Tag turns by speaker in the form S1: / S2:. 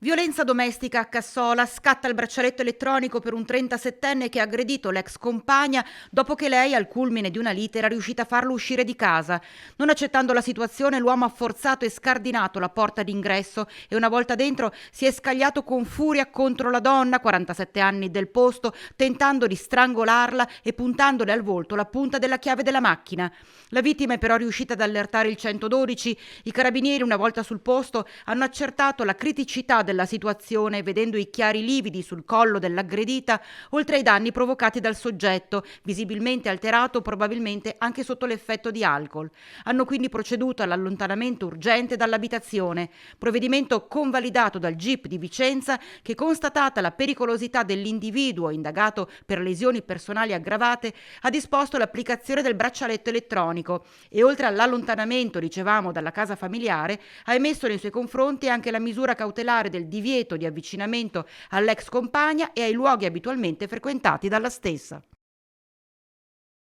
S1: Violenza domestica a Cassola, scatta il braccialetto elettronico per un 37enne che ha aggredito l'ex compagna dopo che lei, al culmine di una lite, era riuscita a farlo uscire di casa. Non accettando la situazione, l'uomo ha forzato e scardinato la porta d'ingresso e una volta dentro si è scagliato con furia contro la donna, 47 anni del posto, tentando di strangolarla e puntandole al volto la punta della chiave della macchina. La vittima è però riuscita ad allertare il 112. I carabinieri, una volta sul posto, hanno accertato la criticità della situazione, vedendo i chiari lividi sul collo dell'aggredita, oltre ai danni provocati dal soggetto, visibilmente alterato, probabilmente anche sotto l'effetto di alcol. Hanno quindi proceduto all'allontanamento urgente dall'abitazione, provvedimento convalidato dal GIP di Vicenza che, constatata la pericolosità dell'individuo indagato per lesioni personali aggravate, ha disposto l'applicazione del braccialetto elettronico e, oltre all'allontanamento, dicevamo, dalla casa familiare, ha emesso nei suoi confronti anche la misura cautelare del divieto di avvicinamento all'ex compagna e ai luoghi abitualmente frequentati dalla stessa.